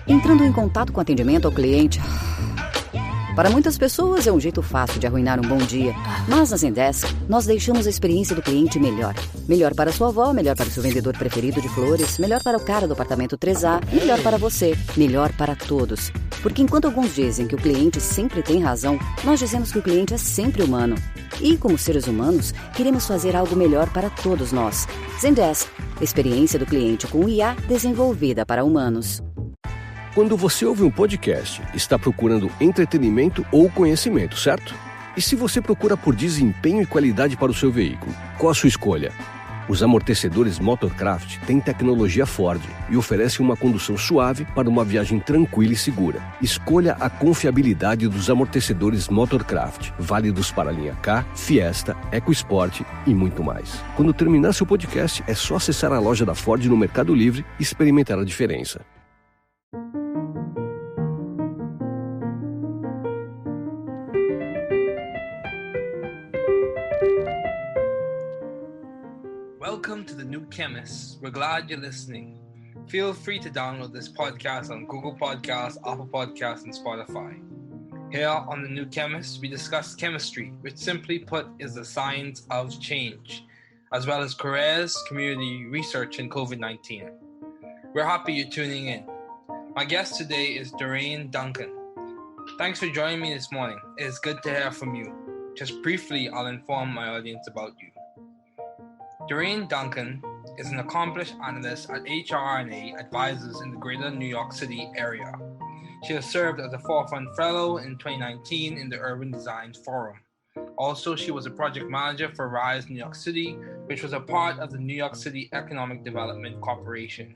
Entrando em contato com atendimento ao cliente... Para muitas pessoas é um jeito fácil de arruinar um bom dia. Mas na Zendesk, nós deixamos a experiência do cliente melhor. Melhor para sua avó, melhor para o seu vendedor preferido de flores, melhor para o cara do apartamento 3A, melhor para você, melhor para todos. Porque enquanto alguns dizem que o cliente sempre tem razão, nós dizemos que o cliente é sempre humano. E como seres humanos, queremos fazer algo melhor para todos nós. Zendesk, experiência do cliente com IA desenvolvida para humanos. Quando você ouve um podcast, está procurando entretenimento ou conhecimento, certo? E se você procura por desempenho e qualidade para o seu veículo, qual a sua escolha? Os amortecedores Motorcraft têm tecnologia Ford e oferecem uma condução suave para uma viagem tranquila e segura. Escolha a confiabilidade dos amortecedores Motorcraft, válidos para a linha K, Fiesta, EcoSport e muito mais. Quando terminar seu podcast, é só acessar a loja da Ford no Mercado Livre e experimentar a diferença. Welcome to the new Chemist. We're glad you're listening. Feel free to download this podcast on Google Podcasts, Apple Podcasts, and Spotify. Here on the new Chemist, we discuss chemistry, which simply put is the science of change, as well as careers, community, research, and COVID-19. We're happy you're tuning in. My guest today is Dorraine Duncan. Thanks for joining me this morning. It is good to hear from you. Just briefly, I'll inform my audience about you. Dorraine Duncan is an accomplished analyst at HR&A advisors in the greater New York City area. She has served as a Forefront Fellow in 2019 in the Urban Design Forum. Also, she was a project manager for RISE New York City, which was a part of the New York City Economic Development Corporation.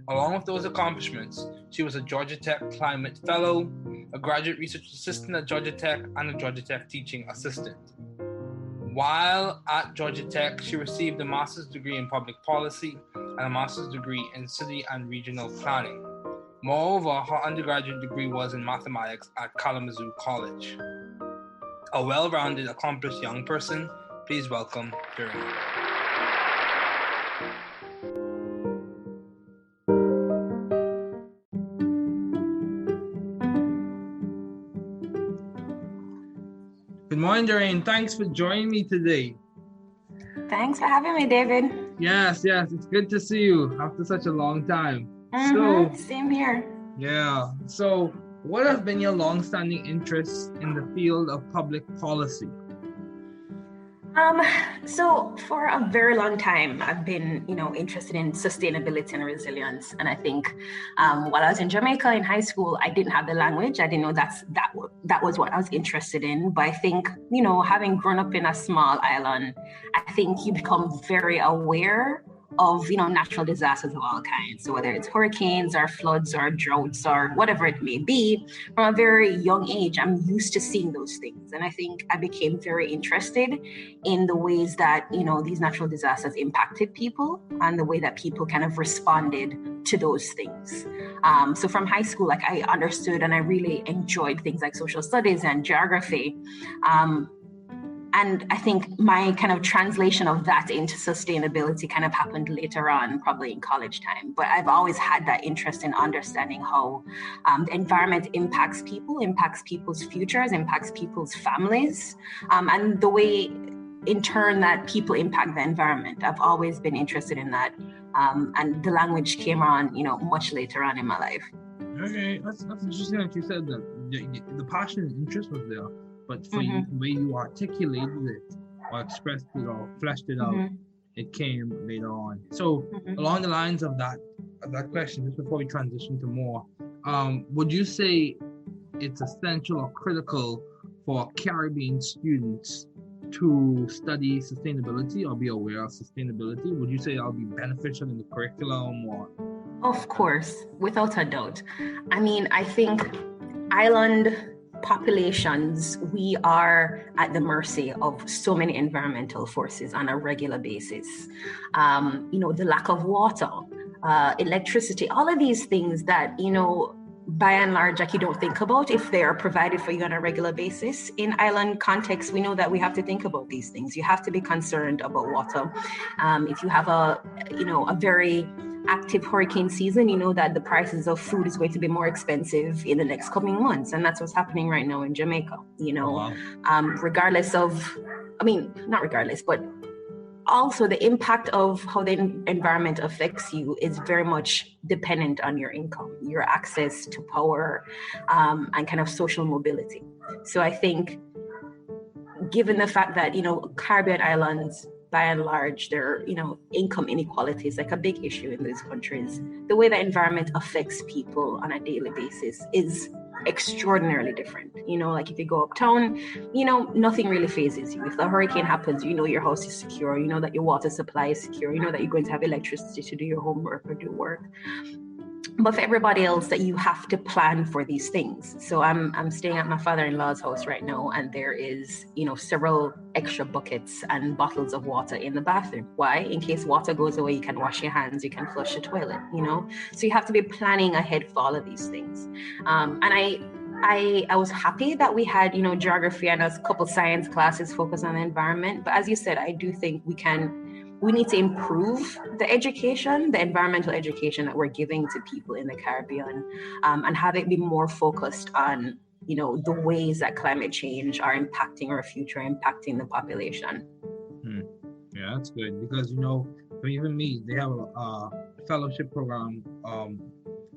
Along with those accomplishments, she was a Georgia Tech Climate Fellow, a graduate research assistant at Georgia Tech, and a Georgia Tech teaching assistant. While at Georgia Tech, she received a master's degree in public policy and a master's degree in city and regional planning. Moreover, her undergraduate degree was in mathematics at Kalamazoo College. A well-rounded, accomplished young person, please welcome Dorraine. Good morning, Dorraine. Thanks for joining me today. Thanks for having me, David. Yes, it's good to see you after such a long time. Same here. Yeah. So, what have been your long-standing interests in the field of public policy? So for a very long time, I've been, interested in sustainability and resilience. And I think while I was in Jamaica in high school, I didn't have the language. I didn't know that was what I was interested in. But I think, having grown up in a small island, I think you become very aware of, natural disasters of all kinds. So whether it's hurricanes or floods or droughts or whatever it may be, from a very young age, I'm used to seeing those things. And I think I became very interested in the ways that, these natural disasters impacted people and the way that people kind of responded to those things. So from high school, I understood and I really enjoyed things like social studies and geography. And I think my kind of translation of that into sustainability kind of happened later on, probably in college time. But I've always had that interest in understanding how the environment impacts people's futures, impacts people's families, and the way, in turn, that people impact the environment. I've always been interested in that. And the language came on, much later on in my life. Okay, that's interesting that you said that the passion and interest was there. But for you, the way you articulated it or expressed it or fleshed it out, it came later on. So along the lines of that question, just before we transition to more, would you say it's essential or critical for Caribbean students to study sustainability or be aware of sustainability? Would you say that'll be beneficial in the curriculum or? Of course, without a doubt. I mean, I think island populations, we are at the mercy of so many environmental forces on a regular basis. The lack of water, electricity, all of these things that, by and large, you don't think about if they are provided for you on a regular basis. In island context, we know that we have to think about these things. You have to be concerned about water. If you have a very active hurricane season, you know that the prices of food is going to be more expensive in the next coming months. And that's what's happening right now in Jamaica, you know. Oh, wow. Regardless of, I mean, not regardless, but also the impact of how the environment affects you is very much dependent on your income, your access to power, and kind of social mobility. So I think, given the fact that, you know, Caribbean islands, by and large, their, you know, income inequality is like a big issue in these countries. The way the environment affects people on a daily basis is extraordinarily different. You know, like if you go uptown, you know, nothing really phases you. If the hurricane happens, you know your house is secure, you know that your water supply is secure, you know that you're going to have electricity to do your homework or do work. But for everybody else, that you have to plan for these things. So I'm staying at my father-in-law's house right now, and there is, you know, several extra buckets and bottles of water in the bathroom. Why? In case water goes away, you can wash your hands, you can flush the toilet, you know? So you have to be planning ahead for all of these things. And I was happy that we had, you know, geography and a couple science classes focused on the environment. But as you said, I do think we need to improve the education, the environmental education that we're giving to people in the Caribbean, and have it be more focused on, you know, the ways that climate change are impacting our future, impacting the population. Yeah, that's good, because, you know, for even me, they have a fellowship program,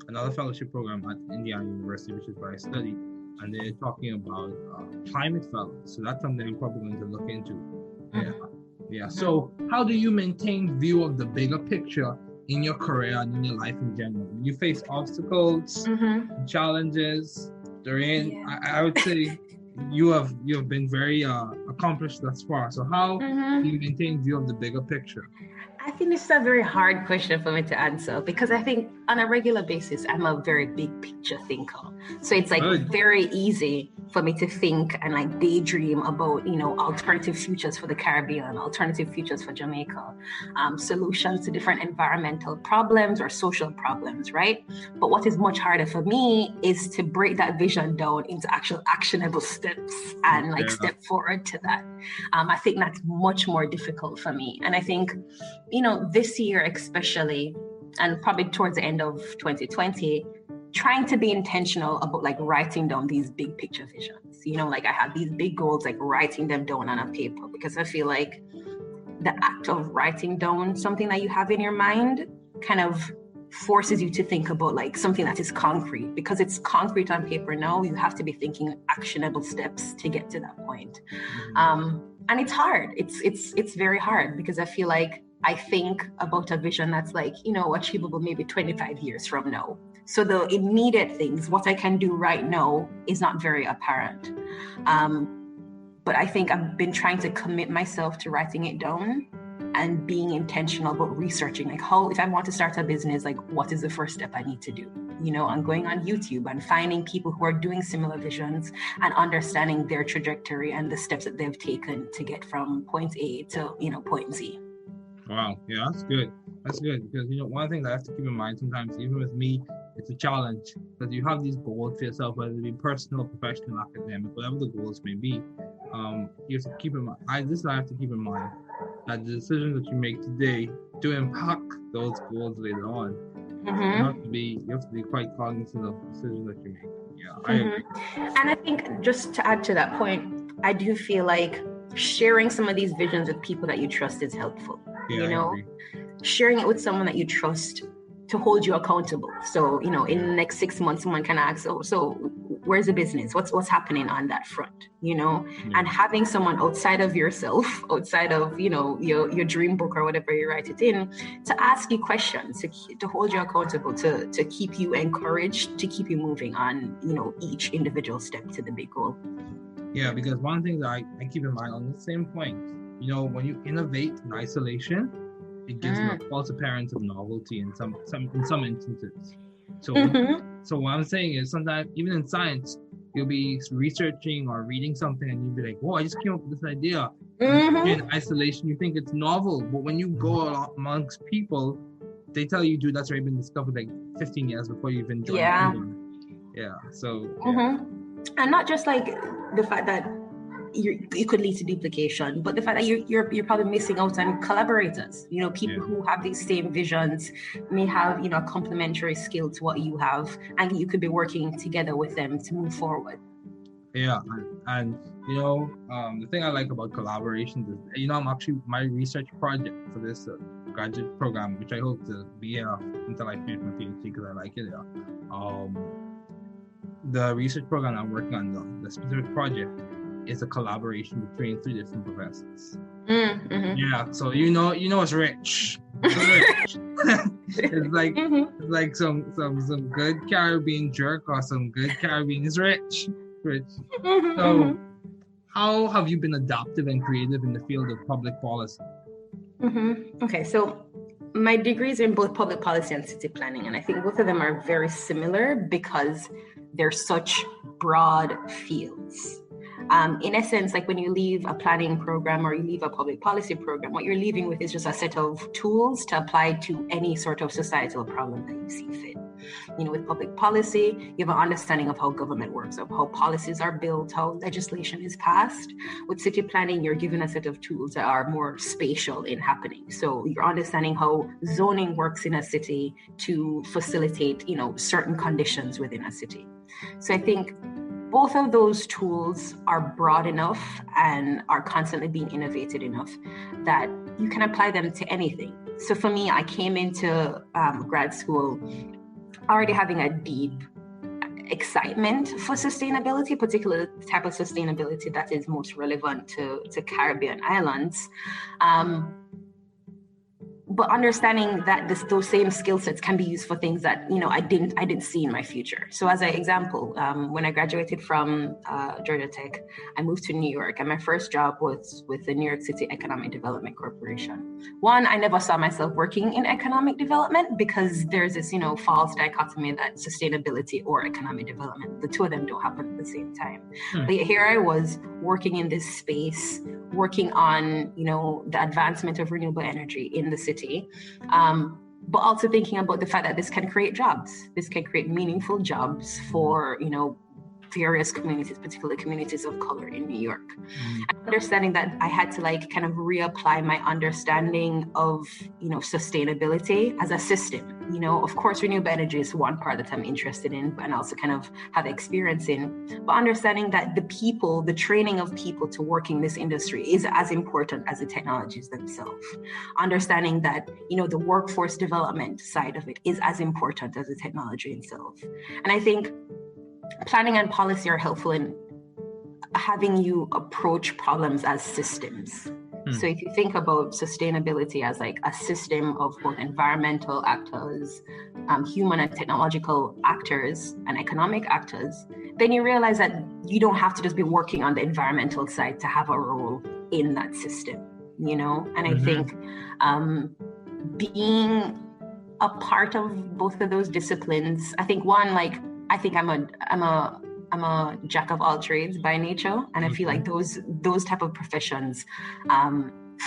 another fellowship program at Indiana University, which is where I study, and they're talking about climate fellows. So that's something I'm probably going to look into. Yeah. Yeah. So how do you maintain view of the bigger picture in your career and in your life in general? When you face obstacles, challenges, Dorraine, I would say you have been very accomplished thus far. So how do you maintain view of the bigger picture? I think this is a very hard question for me to answer, because I think on a regular basis, I'm a very big picture thinker. So it's like very easy for me to think and like daydream about, you know, alternative futures for the Caribbean, alternative futures for Jamaica, solutions to different environmental problems or social problems, right? But what is much harder for me is to break that vision down into actual actionable steps and like step forward to that. I think that's much more difficult for me. And I think, you know, this year especially, and probably towards the end of 2020, trying to be intentional about like writing down these big picture visions. You know, like I have these big goals, like writing them down on a paper, because I feel like the act of writing down something that you have in your mind kind of forces you to think about like something that is concrete. Because it's concrete on paper now, you have to be thinking actionable steps to get to that point. And it's hard. It's very hard, because I feel like I think about a vision that's like, you know, achievable maybe 25 years from now. So the immediate things, what I can do right now, is not very apparent. But I think I've been trying to commit myself to writing it down and being intentional about researching, like how, if I want to start a business, like what is the first step I need to do? You know, I'm going on YouTube and finding people who are doing similar visions and understanding their trajectory and the steps that they've taken to get from point A to, you know, point Z. Wow. Yeah, that's good. That's good, because, you know, one thing that I have to keep in mind sometimes, even with me, it's a challenge, because you have these goals for yourself, whether it be personal, professional, academic, whatever the goals may be. You have to keep in mind, I have to keep in mind that the decisions that you make today do impact those goals later on. You have to be quite cognizant of the decisions that you make. Yeah, I agree. And I think, just to add to that point, I do feel like sharing some of these visions with people that you trust is helpful. Yeah, you know, I agree. Sharing it with someone that you trust to hold you accountable. So, you know, in the next 6 months, someone can ask, so where's the business? What's happening on that front? You know, and having someone outside of yourself, outside of, you know, your dream book or whatever you write it in, to ask you questions, to hold you accountable, to keep you encouraged, to keep you moving on, you know, each individual step to the big goal. Yeah, because one thing that I keep in mind on the same point, you know, when you innovate in isolation, it gives you a false appearance of novelty in some instances. So so what I'm saying is, sometimes even in science, you'll be researching or reading something and you'll be like, "Whoa, I just came up with this idea." In isolation, you think it's novel, but when you go amongst people, they tell you, "Dude, that's already been discovered like 15 years before you even joined." So and not just like the fact that it could lead to duplication. But the fact that you're probably missing out on collaborators, people who have these same visions, may have, a complementary skill to what you have, and you could be working together with them to move forward. Yeah, and the thing I like about collaborations is, I'm actually, my research project for this graduate program, which I hope to be until I finish my PhD because I like it. The research program I'm working on, the specific project, is a collaboration between 3 different professors. Mm-hmm. Yeah, so it's rich. It's like it's like some good Caribbean jerk or some good Caribbean is rich. So, how have you been adaptive and creative in the field of public policy? Okay, so my degree is in both public policy and city planning, and I think both of them are very similar because they're such broad fields. In essence, like when you leave a planning program or you leave a public policy program, what you're leaving with is just a set of tools to apply to any sort of societal problem that you see fit. With public policy, you have an understanding of how government works, of how policies are built, how legislation is passed. With city planning, you're given a set of tools that are more spatial in happening. So you're understanding how zoning works in a city to facilitate, certain conditions within a city. So I think both of those tools are broad enough and are constantly being innovated enough that you can apply them to anything. So for me, I came into grad school already having a deep excitement for sustainability, particularly the type of sustainability that is most relevant to Caribbean islands. But understanding that those same skill sets can be used for things that I didn't see in my future. So as an example, when I graduated from Georgia Tech, I moved to New York, and my first job was with the New York City Economic Development Corporation. One, I never saw myself working in economic development because there's this false dichotomy that sustainability or economic development, the two of them don't happen at the same time. But here I was working in this space, working on the advancement of renewable energy in the city. But also thinking about the fact that this can create jobs. This can create meaningful jobs for, various communities, particularly communities of color in New York. Understanding that I had to kind of reapply my understanding of, sustainability as a system. Of course, renewable energy is one part that I'm interested in and also kind of have experience in, but understanding that the training of people to work in this industry is as important as the technologies themselves. Understanding that, the workforce development side of it is as important as the technology itself. And I think planning and policy are helpful in having you approach problems as systems. So if you think about sustainability as a system of both environmental actors, human and technological actors, and economic actors, then you realize that you don't have to just be working on the environmental side to have a role in that system, And I think being a part of both of those disciplines, I think one, I think I'm a jack of all trades by nature, and I feel like those type of professions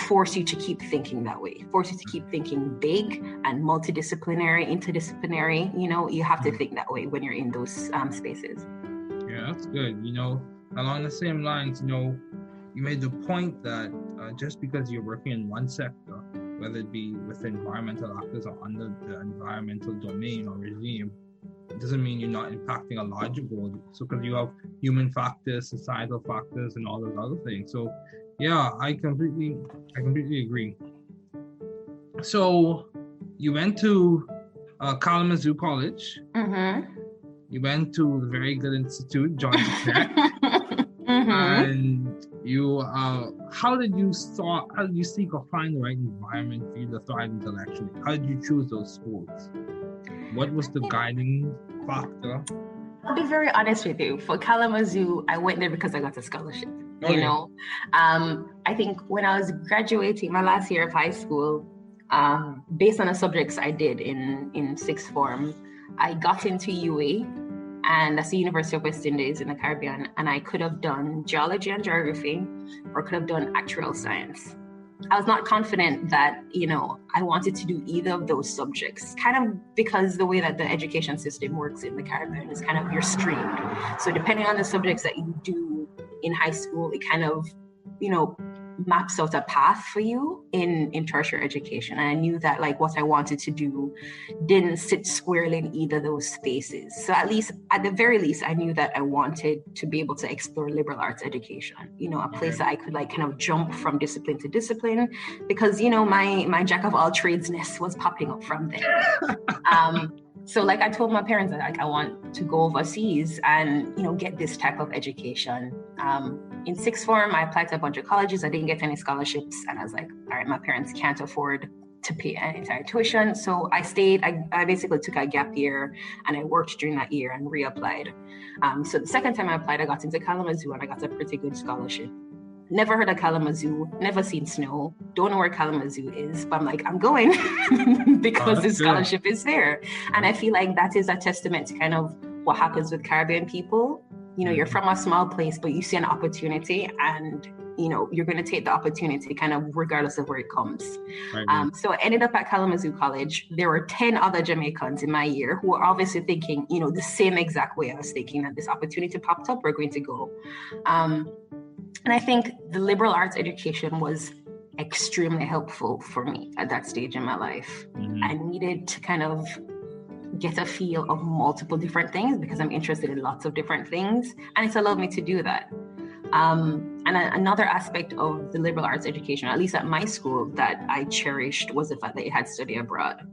force you to keep thinking that way, force you to keep thinking big and multidisciplinary, interdisciplinary. You have to think that way when you're in those spaces. Yeah, that's good. Along the same lines, you made the point that just because you're working in one sector, whether it be with environmental actors or under the environmental domain or regime, it doesn't mean you're not impacting a larger goal. So because you have human factors, societal factors, and all those other things. So yeah, I completely agree. So you went to Kalamazoo College. You went to the very good institute, Georgia Tech. And you how did you seek or find the right environment for you to thrive intellectually? How did you choose those schools? What was the guiding factor? I'll be very honest with you. For Kalamazoo, I went there because I got a scholarship. Okay. I think when I was graduating my last year of high school, based on the subjects I did in sixth form, I got into UA, and that's the University of West Indies in the Caribbean, and I could have done geology and geography, or could have done actuarial science. I was not confident that, I wanted to do either of those subjects, kind of because the way that the education system works in the Caribbean is kind of you're streamed. So depending on the subjects that you do in high school, it kind of, maps out a path for you in tertiary education. And I knew that like what I wanted to do didn't sit squarely in either of those spaces. So at the very least, I knew that I wanted to be able to explore liberal arts education, a place that I could like kind of jump from discipline to discipline, because, my jack of all tradesness was popping up from there. So like I told my parents that like I want to go overseas and, get this type of education. In sixth form, I applied to a bunch of colleges. I didn't get any scholarships. And I was like, all right, my parents can't afford to pay an entire tuition. So I stayed, I basically took a gap year and I worked during that year and reapplied. So the second time I applied, I got into Kalamazoo and I got a pretty good scholarship. Never heard of Kalamazoo, never seen snow, don't know where Kalamazoo is, but I'm like, I'm going because the scholarship is there. And I feel like that is a testament to kind of what happens with Caribbean people. You're from a small place, but you see an opportunity and, you're going to take the opportunity kind of regardless of where it comes. Right. So I ended up at Kalamazoo College. There were 10 other Jamaicans in my year who were obviously thinking, the same exact way I was thinking, that this opportunity popped up, we're going to go. And I think the liberal arts education was extremely helpful for me at that stage in my life. Mm-hmm. I needed to kind of get a feel of multiple different things because I'm interested in lots of different things, and it's allowed me to do that. And another aspect of the liberal arts education, at least at my school, that I cherished was the fact that it had study abroad.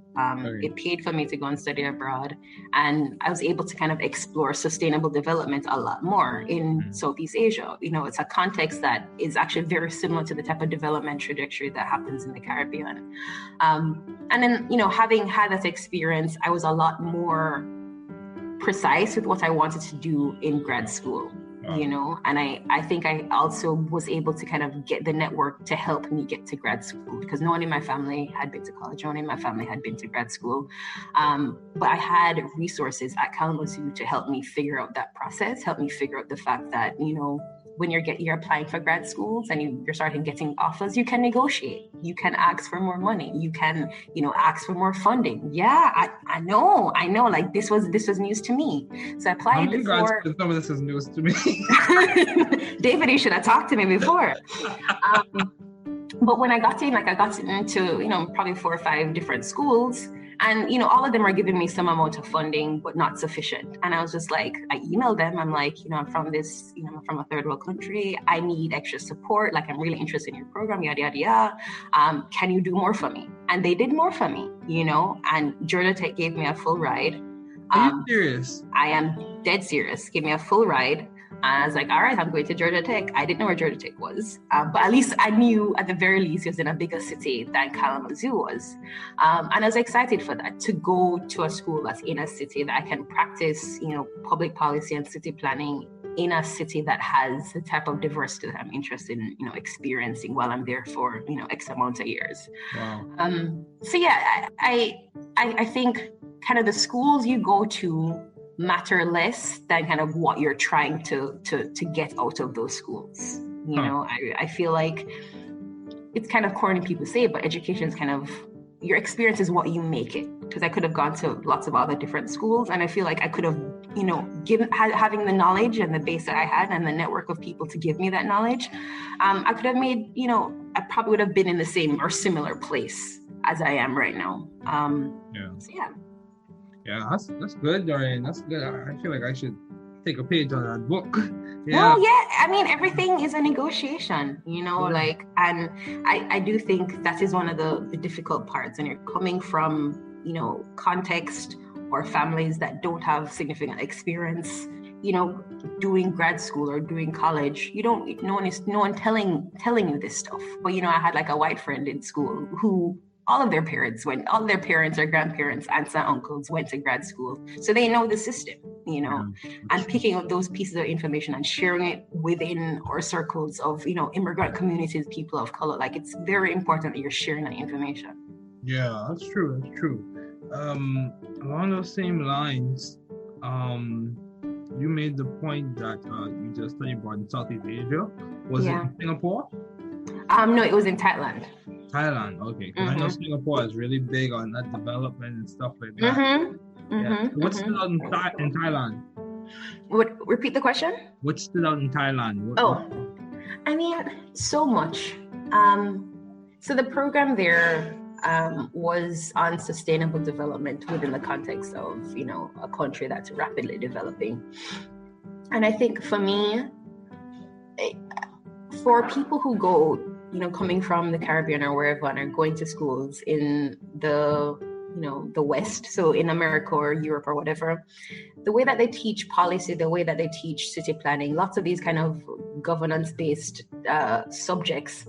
It paid for me to go and study abroad, and I was able to kind of explore sustainable development a lot more in Southeast Asia. It's a context that is actually very similar to the type of development trajectory that happens in the Caribbean. And then, having had that experience, I was a lot more precise with what I wanted to do in grad school. And I think I also was able to kind of get the network to help me get to grad school, because no one in my family had been to college, no one in my family had been to grad school. But I had resources at Kalamazoo to help me figure out that process, help me figure out the fact that, when you're applying for grad schools and you're starting getting offers, you can negotiate. You can ask for more money. You can, ask for more funding. Yeah, I know. Like this was news to me. So I applied for. Some of this is news to me. David, you should have talked to me before. But when I got into, probably 4 or 5 different schools. And, all of them are giving me some amount of funding, but not sufficient. And I was just like, I emailed them. I'm like, I'm from this, I'm from a third world country. I need extra support. Like, I'm really interested in your program, yada, yada, yada. Can you do more for me? And they did more for me, and Georgia Tech gave me a full ride. Are you serious? I am dead serious. Gave me a full ride. And I was like, all right, I'm going to Georgia Tech. I didn't know where Georgia Tech was, but at least I knew at the very least it was in a bigger city than Kalamazoo was. And I was excited for that, to go to a school that's in a city that I can practice, public policy and city planning in a city that has the type of diversity that I'm interested in, experiencing while I'm there for, X amount of years. Wow. So yeah, I think kind of the schools you go to matter less than kind of what you're trying to get out of those schools. I feel like it's kind of corny people say, but education is kind of, your experience is what you make it. Because I could have gone to lots of other different schools, and I feel like I could have, having the knowledge and the base that I had and the network of people to give me that knowledge, I could have made, I probably would have been in the same or similar place as I am right now. So yeah. Yeah, that's good, Dorraine. That's good. I feel like I should take a page on that book. Yeah. Well, yeah. I mean, everything is a negotiation, and I do think that is one of the difficult parts. And you're coming from, context or families that don't have significant experience, doing grad school or doing college. No one telling you this stuff. But, I had like a white friend in school who all of their parents or grandparents, aunts and uncles went to grad school. So they know the system, and picking up those pieces of information and sharing it within our circles of, immigrant communities, people of color. Like, it's very important that you're sharing that information. Yeah, that's true. Along those same lines, you made the point that you just studied abroad in Southeast Asia. Was it in Singapore? No, it was in Thailand. Thailand, okay. Mm-hmm. I know Singapore is really big on that development and stuff like that. Mm-hmm. Yeah. Mm-hmm. What's in Thailand? Repeat the question? What stood out in Thailand? I mean, so much. So the program there was on sustainable development within the context of, a country that's rapidly developing. And I think for me, for people who go, coming from the Caribbean or wherever and are going to schools in the West, so in America or Europe or whatever, the way that they teach policy, the way that they teach city planning, lots of these kind of governance-based subjects,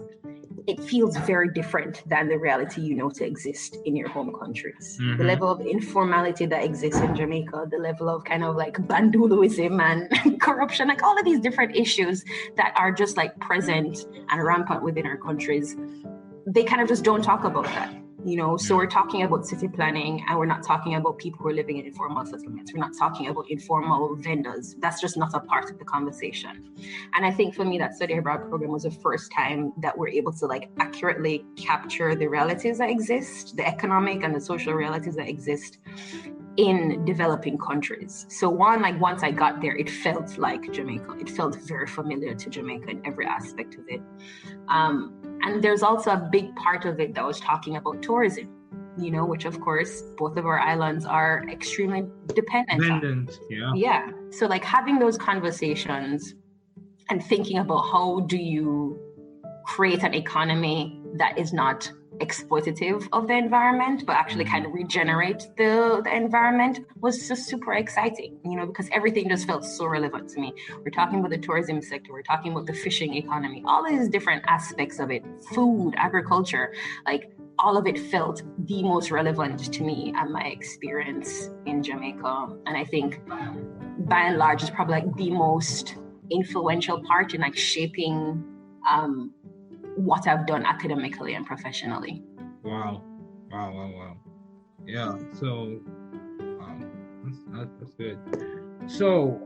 it feels very different than the reality to exist in your home countries. Mm-hmm. The level of informality that exists in Jamaica, the level of kind of like banduloism and corruption, like all of these different issues that are just like present and rampant within our countries, they kind of just don't talk about that. So we're talking about city planning and we're not talking about people who are living in informal settlements. We're not talking about informal vendors. That's just not a part of the conversation. And I think for me, that study abroad program was the first time that we're able to like accurately capture the realities that exist, the economic and the social realities that exist in developing countries. So once I got there, it felt like Jamaica. It felt very familiar to Jamaica in every aspect of it. And there's also a big part of it that was talking about tourism, which of course, both of our islands are extremely dependent on. Yeah. So like having those conversations and thinking about how do you create an economy that is not exploitative of the environment, but actually kind of regenerate the environment was just super exciting, because everything just felt so relevant to me. We're talking about the tourism sector, we're talking about the fishing economy, all these different aspects of it, food, agriculture, like all of it felt the most relevant to me and my experience in Jamaica. And I think by and large, it's probably like the most influential part in like shaping what I've done academically and professionally. Wow. Yeah. So that's good. So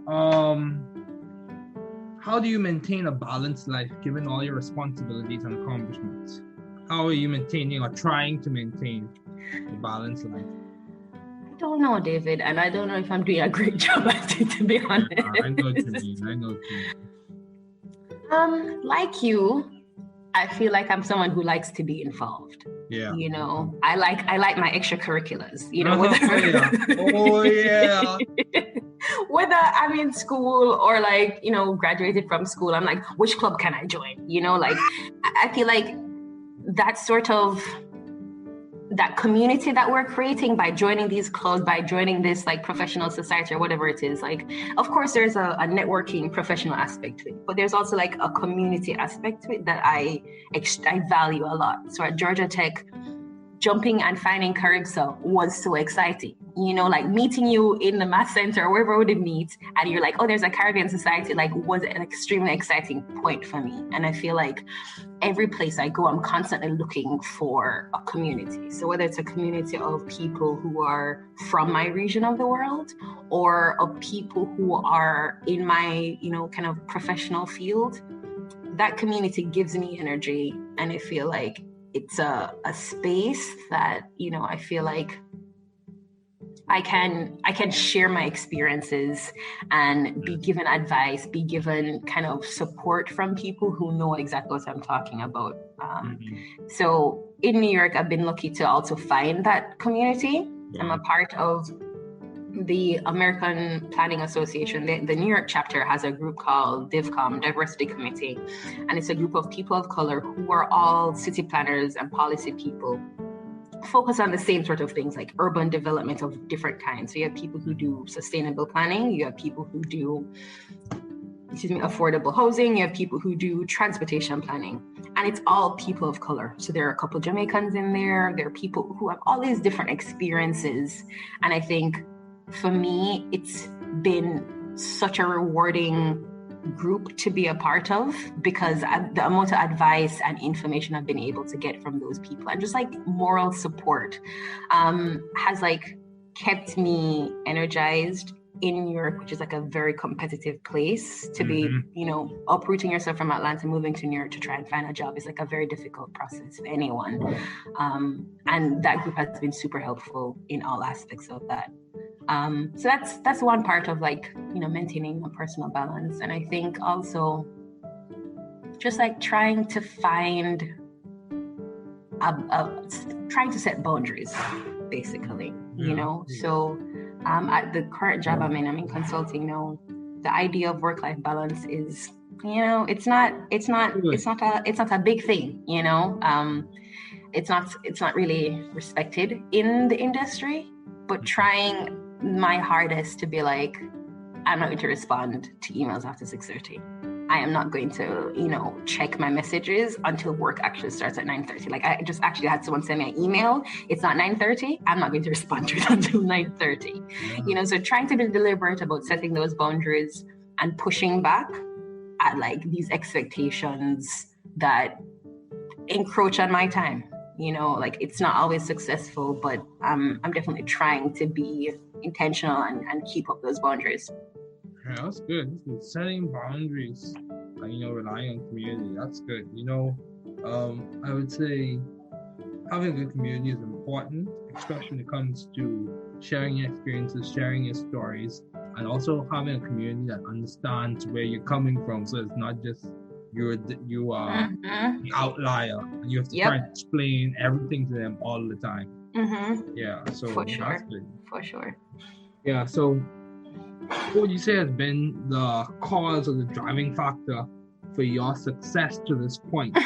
how do you maintain a balanced life given all your responsibilities and accomplishments? How are you maintaining or trying to maintain a balanced life? I don't know, David, and I don't know if I'm doing a great job at it, to be honest. I know what you mean. Like you, I feel like I'm someone who likes to be involved. Yeah. I like my extracurriculars. Whether I'm in school or like, graduated from school, I'm like, which club can I join? I feel like that sort of that community that we're creating by joining these clubs, by joining this like professional society or whatever it is, like, of course there's a networking professional aspect to it, but there's also like a community aspect to it that I value a lot. So at Georgia Tech, jumping and finding Caribsa was so exciting. Like meeting you in the math center or wherever we would meet, and you're like, oh, there's a Caribbean society, like was an extremely exciting point for me. And I feel like every place I go, I'm constantly looking for a community. So whether it's a community of people who are from my region of the world or of people who are in my, kind of professional field, that community gives me energy. And I feel like it's a space that, I feel like I can share my experiences and be given advice, be given kind of support from people who know exactly what I'm talking about. So in New York, I've been lucky to also find that community. I'm a part of the American Planning Association. The New York chapter has a group called DivCom, Diversity Committee, and it's a group of people of color who are all city planners and policy people, focus on the same sort of things like urban development of different kinds. So you have people who do sustainable planning, you have people who do affordable housing, you have people who do transportation planning, and it's all people of color. So there are a couple of Jamaicans in there, there are people who have all these different experiences. And I think for me, it's been such a rewarding group to be a part of, because the amount of advice and information I've been able to get from those people and just like moral support has like kept me energized in New York, which is like a very competitive place to be, uprooting yourself from Atlanta, moving to New York to try and find a job is like a very difficult process for anyone. And that group has been super helpful in all aspects of that. So that's one part of like, maintaining a personal balance. And I think also just like trying to find trying to set boundaries, basically, So at the current job I'm in consulting now. The idea of work-life balance is, it's not a big thing, it's not really respected in the industry, but trying my hardest to be like, I'm not going to respond to emails after 6:30. I am not going to, check my messages until work actually starts at 9:30. Like I just actually had someone send me an email. It's not 9:30. I'm not going to respond to it until 9:30. So trying to be deliberate about setting those boundaries and pushing back at like these expectations that encroach on my time. Like it's not always successful, but I'm definitely trying to be intentional and keep up those boundaries. Yeah, that's good. Setting boundaries and relying on community. That's good. I would say having a good community is important, especially when it comes to sharing your experiences, sharing your stories, and also having a community that understands where you're coming from. So it's not just you are the outlier, and you have to try and explain everything to them all the time. Yeah, so for sure. That's good. For sure. Yeah, so what would you say has been the cause or the driving factor for your success to this point?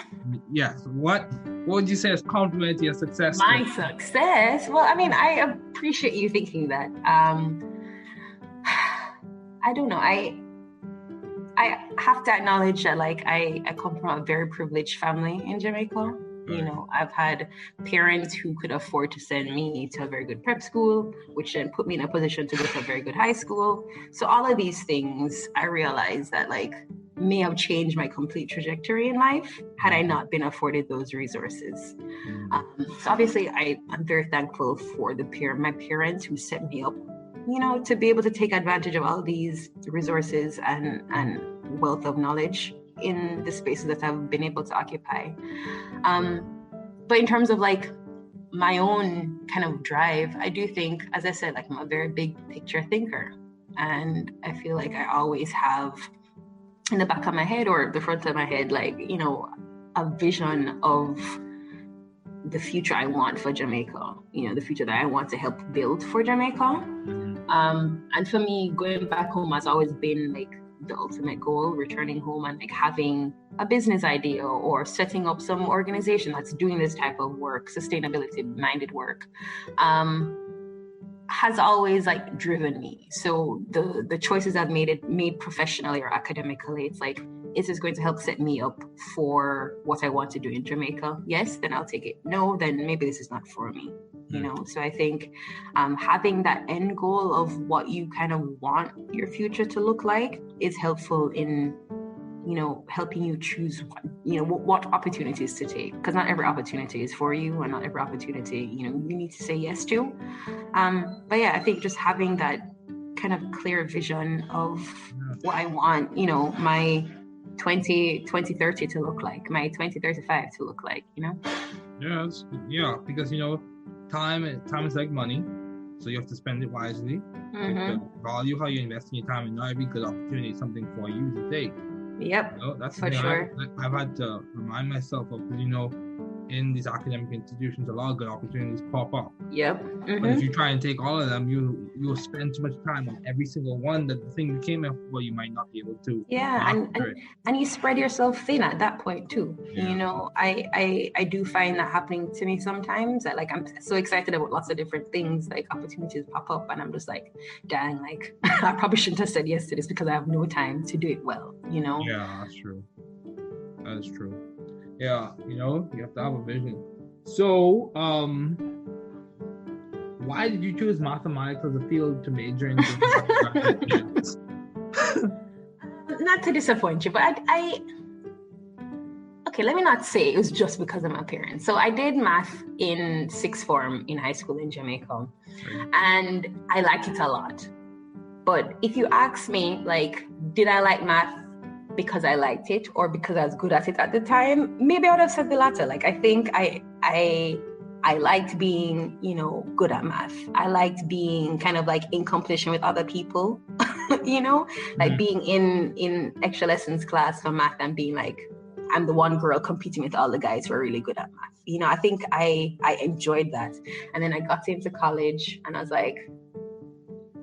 Yes. What would you say has contributed to your success? My success? Well, I appreciate you thinking that. I don't know. I have to acknowledge that, like, I come from a very privileged family in Jamaica. I've had parents who could afford to send me to a very good prep school, which then put me in a position to go to a very good high school. So all of these things, I realized that, like, may have changed my complete trajectory in life had I not been afforded those resources. So obviously, I'm very thankful for my parents who set me up, to be able to take advantage of all these resources and wealth of knowledge in the spaces that I've been able to occupy. But in terms of like my own kind of drive, I do think, as I said, like I'm a very big picture thinker. And I feel like I always have in the back of my head or the front of my head, like, a vision of the future I want for Jamaica, the future that I want to help build for Jamaica. And for me, going back home has always been like the ultimate goal, returning home and like having a business idea or setting up some organization that's doing this type of work, sustainability minded work, has always like driven me. So the choices I've made professionally or academically, it's like, is this going to help set me up for what I want to do in Jamaica? Yes, then I'll take it. No, then maybe this is not for me. So I think having that end goal of what you kind of want your future to look like is helpful in, helping you choose, what opportunities to take. Because not every opportunity is for you, and not every opportunity, you need to say yes to. But yeah, I think just having that kind of clear vision of what I want, my 2030 to look like, my 2035 to look like, Yes, yeah, because time is like money, so you have to spend it wisely. You have to value how you invest in your time, and not every good opportunity is something for you to take. Yep, that's for sure. I've had to remind myself of, because in these academic institutions, a lot of good opportunities pop up. Yep. But if you try and take all of them, you'll spend too much time on every single one that the thing you came up for, you might not be able to. Yeah, and you spread yourself thin at that point too. Yeah. I do find that happening to me sometimes. That like I'm so excited about lots of different things, like opportunities pop up, and I'm just like, dang, like I probably shouldn't have said yes to this because I have no time to do it well. Yeah, that's true. That is true. Yeah, you have to have a vision. So, why did you choose mathematics as a field to major in? Not to disappoint you, but okay, let me not say it was just because of my parents. So I did math in sixth form in high school in Jamaica, and I liked it a lot. But if you ask me, like, did I like math because I liked it or because I was good at it at the time, maybe I would have said the latter. Like, I think I I liked being, good at math. I liked being kind of like in competition with other people, like being in extra lessons class for math and being like, I'm the one girl competing with all the guys who are really good at math. I think I enjoyed that. And then I got into college and I was like,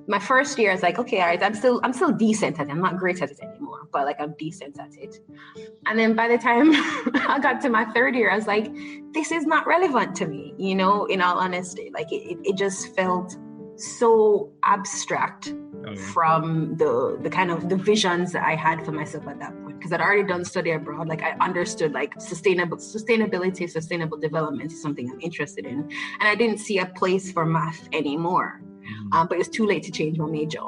my first year, I was like, okay, all right, I'm still decent at it. I'm not great at it anymore, but like I'm decent at it. And then by the time I got to my third year, I was like, this is not relevant to me, in all honesty. Like it just felt so abstract from the kind of the visions that I had for myself at that point. Because I'd already done study abroad. Like I understood like sustainability, sustainable development is something I'm interested in. And I didn't see a place for math anymore. But it was too late to change my major.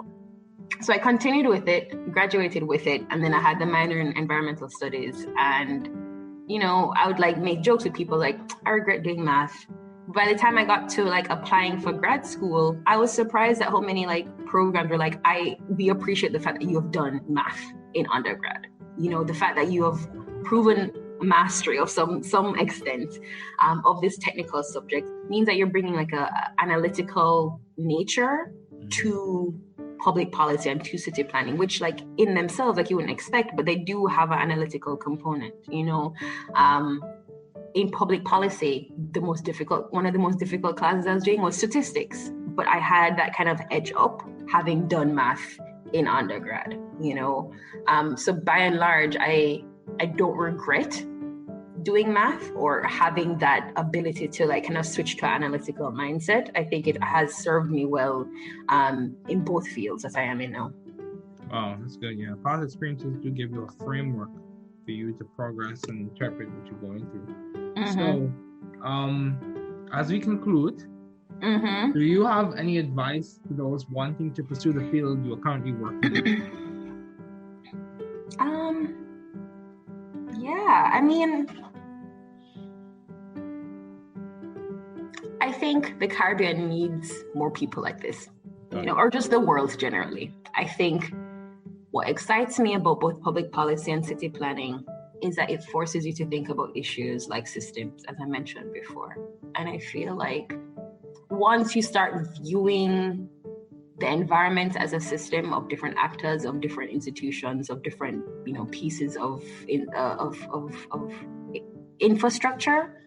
So I continued with it, graduated with it, and then I had the minor in environmental studies. And, I would like make jokes with people like, I regret doing math. By the time I got to like applying for grad school, I was surprised at how many like programs were like, we appreciate the fact that you have done math in undergrad. The fact that you have proven mastery of some extent of this technical subject means that you're bringing like a analytical nature to public policy and to city planning, which like in themselves, like you wouldn't expect, but they do have an analytical component, in public policy, one of the most difficult classes I was doing was statistics, but I had that kind of edge up having done math in undergrad, so by and large, I don't regret doing math or having that ability to like kind of switch to an analytical mindset. I think it has served me well in both fields that I am in now. Wow, that's good. Yeah, past experiences do give you a framework for you to progress and interpret what you're going through. So, as we conclude, do you have any advice to those wanting to pursue the field you are currently working in? Yeah, I mean, I think the Caribbean needs more people like this, or just the world generally. I think what excites me about both public policy and city planning is that it forces you to think about issues like systems, as I mentioned before. And I feel like once you start viewing the environment as a system of different actors, of different institutions, of different, pieces of infrastructure,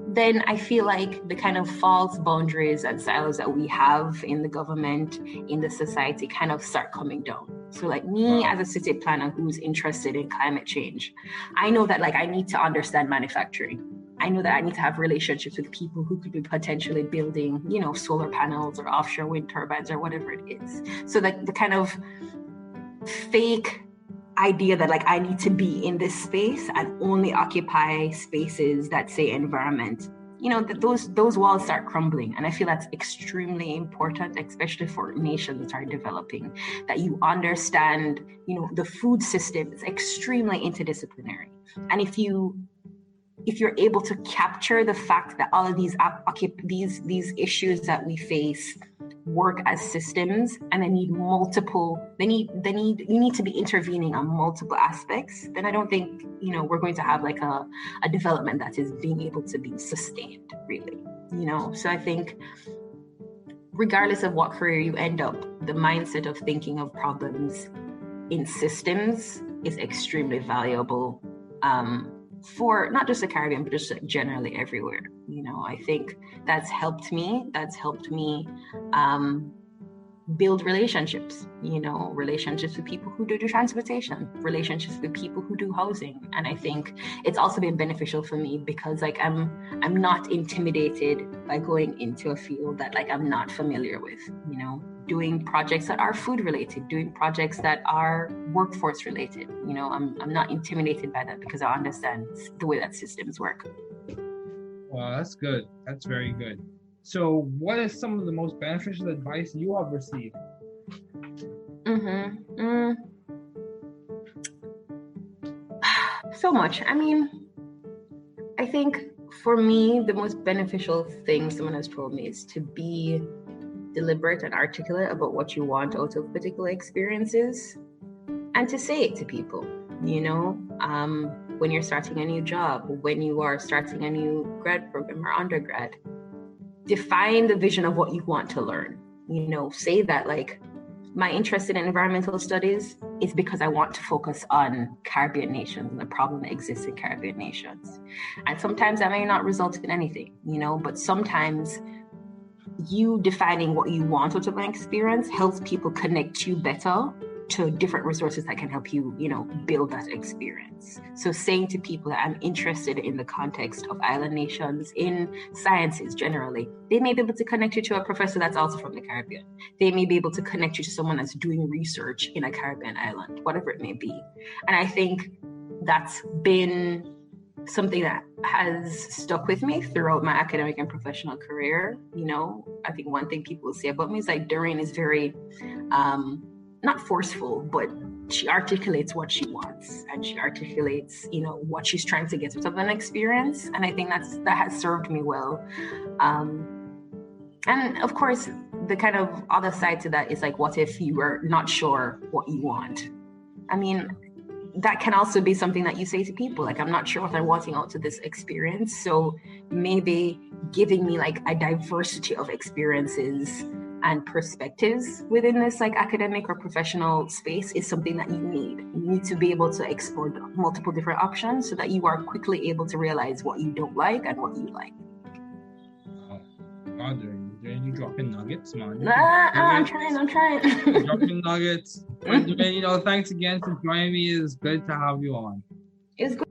then I feel like the kind of false boundaries and silos that we have in the government, in the society, kind of start coming down. So like me as a city planner who's interested in climate change, I know that like I need to understand manufacturing. I know that I need to have relationships with people who could be potentially building, solar panels or offshore wind turbines or whatever it is. So like the kind of fake idea that like I need to be in this space and only occupy spaces that say environment, those walls start crumbling. And I feel that's extremely important, especially for nations that are developing, that you understand, the food system is extremely interdisciplinary. And if you're able to capture the fact that all of these issues that we face work as systems and you need to be intervening on multiple aspects, then I don't think, we're going to have like a development that is being able to be sustained, really, So I think regardless of what career you end up, the mindset of thinking of problems in systems is extremely valuable for not just the Caribbean, but just generally everywhere. I think that's helped me build relationships, relationships with people who do transportation, relationships with people who do housing. And I think it's also been beneficial for me because like I'm not intimidated by going into a field that like I'm not familiar with, doing projects that are food related, doing projects that are workforce related. I'm not intimidated by that because I understand the way that systems work. Wow, that's good. That's very good. So what is some of the most beneficial advice you have received? So much. I mean, I think for me, the most beneficial thing someone has told me is to be deliberate and articulate about what you want out of particular experiences and to say it to people, when you're starting a new job, when you are starting a new grad program or undergrad, define the vision of what you want to learn. Say that like, my interest in environmental studies is because I want to focus on Caribbean nations and the problem that exists in Caribbean nations. And sometimes that may not result in anything, but sometimes you defining what you want out of an experience helps people connect you better to different resources that can help you, build that experience. So saying to people that I'm interested in the context of island nations in sciences generally, they may be able to connect you to a professor that's also from the Caribbean. They may be able to connect you to someone that's doing research in a Caribbean island, whatever it may be. And I think that's been something that has stuck with me throughout my academic and professional career. I think one thing people will say about me is like Dorraine is very, not forceful, but she articulates what she wants and she articulates, what she's trying to get out of an experience. And I think that has served me well. And of course, the kind of other side to that is like, what if you were not sure what you want? I mean, that can also be something that you say to people, like, I'm not sure what I'm wanting out of this experience. So maybe giving me like a diversity of experiences and perspectives within this like academic or professional space is something that you need. You need to be able to explore multiple different options so that you are quickly able to realize what you don't like and what you like. God, Dorraine, you dropping nuggets, man. I'm trying. Dropping nuggets. Dorraine, thanks again for joining me. It's good to have you on. It's good.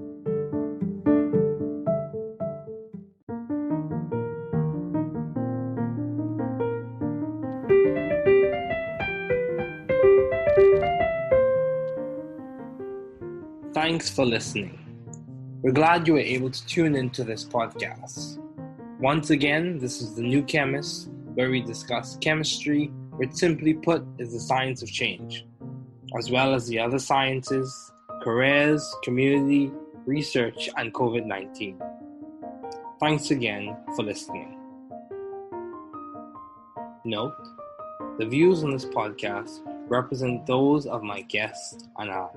Thanks for listening. We're glad you were able to tune into this podcast. Once again, this is The New Chemist, where we discuss chemistry, which simply put is the science of change, as well as the other sciences, careers, community, research, and COVID-19. Thanks again for listening. Note, the views on this podcast represent those of my guests and I.